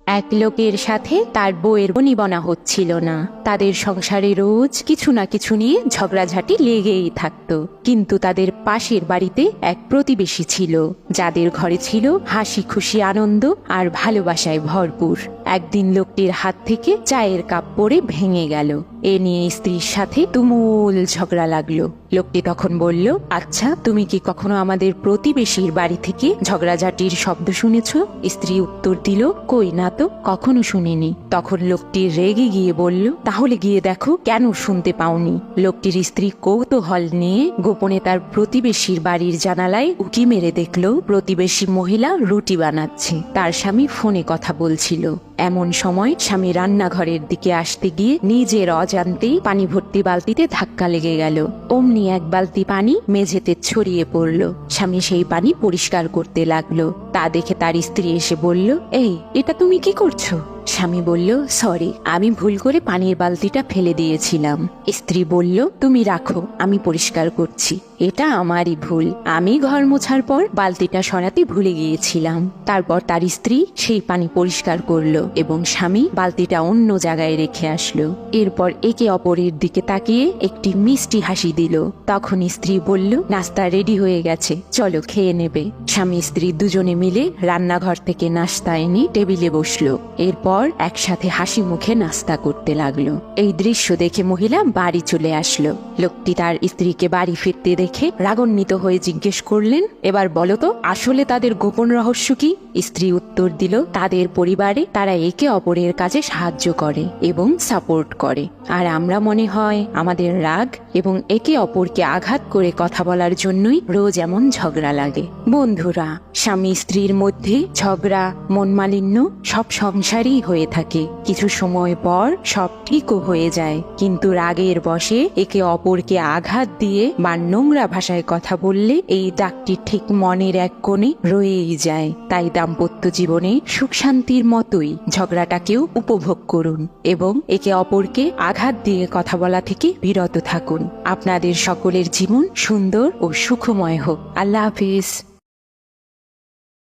এক লোকের সাথে তার বউয়ের বনিবনা হচ্ছিল না। তাদের সংসারে রোজ কিছু না কিছু নিয়ে ঝগড়াঝাটি লেগেই থাকতো। কিন্তু তাদের পাশের বাড়িতে এক প্রতিবেশী ছিল, যাদের ঘরে ছিল হাসি খুশি আনন্দ আর ভালোবাসায় ভরপুর। একদিন লোকটির হাত থেকে চায়ের কাপ পড়ে ভেঙে গেল। এ নিয়ে স্ত্রীর সাথে তুমুল ঝগড়া লাগলো। লোকটি তখন বলল, আচ্ছা, তুমি কি কখনো আমাদের প্রতিবেশীর বাড়ি থেকে ঝগড়াঝাটির শব্দ শুনেছ? স্ত্রী উত্তর দিল, কই না তো, কখনো শুনিনি। তখন লোকটি রেগে গিয়ে বলল, তাহলে গিয়ে দেখো কেন শুনতে পাওনি। লোকটির স্ত্রী কৌতূহল নিয়ে গোপনে তার প্রতিবেশীর বাড়ির জানালায় উঁকি মেরে দেখলো প্রতিবেশী মহিলা রুটি বানাচ্ছে, তার স্বামী ফোনে কথা বলছিল। এমন সময় স্বামী রান্নাঘরের দিকে আসতে গিয়ে নিজের অজান্তেই পানি ভর্তি বালতিতে ধাক্কা লেগে গেল। অমনি এক বালতি পানি মেঝেতে ছড়িয়ে পড়ল। স্বামী সেই পানি পরিষ্কার করতে লাগলো। তা দেখে তার স্ত্রী এসে বলল, এই, এটা তুমি কি করছো? স্বামী বলল, সরি, আমি ভুল করে পানির বালতিটা ফেলে দিয়েছিলাম। স্ত্রী বলল, তুমি রাখো, আমি পরিষ্কার করছি। এটা আমারই ভুল, আমি ঘর মোছার পর বালতিটা সরাতে ভুলে গিয়েছিলাম। তারপর তার স্ত্রী সেই পানি পরিষ্কার করলো এবং স্বামী বালতিটা অন্য জায়গায় রেখে আসলো। এরপর একে অপরের দিকে তাকিয়ে একটি মিষ্টি হাসি দিল। তখন স্ত্রী বলল, নাস্তা রেডি হয়ে গেছে, চলো খেয়ে নেবে। স্বামী স্ত্রী দুজনে মিলে রান্নাঘর থেকে নাস্তা এনে টেবিলে বসলো। এরপর একসাথে হাসি মুখে নাস্তা করতে লাগলো। এই দৃশ্য দেখে মহিলা বাড়ি চলে আসলো। লোকটি তার স্ত্রীকে বাড়ি ফিরতে দেখে রাগান্বিত হয়ে জিজ্ঞেস করলেন, এবার বলো তো, আসলে তাদের গোপন রহস্য কি? স্ত্রী উত্তর দিল, তাদের পরিবারে তারা একে অপরের কাজে সাহায্য করে এবং সাপোর্ট করে, আর আমরা মনে হয় আমাদের রাগ এবং একে অপরকে আঘাত করে কথা বলার জন্যই রোজ এমন ঝগড়া লাগে। বন্ধুরা, স্বামী স্ত্রীর মধ্যে ঝগড়া, মনমালিন্য সব সংসারেই হয়ে থাকে। কিছু সময় পর সব ঠিকও হয়ে যায়, কিন্তু রাগের বশে একে অপরকে আঘাত দিয়ে বা নোংরা ভাষায় কথা বললে এই দাগটি ঠিক মনের এক কোণে রয়েই যায়। তাই দাম্পত্য জীবনে সুখ শান্তির মতোই ঝগড়াটাকেও উপভোগ করুন এবং একে অপরকে আঘাত দিয়ে কথা বলা থেকে বিরত থাকুন। আপনাদের সকলের জীবন সুন্দর ও সুখময় হোক। আল্লাহ হাফিজ।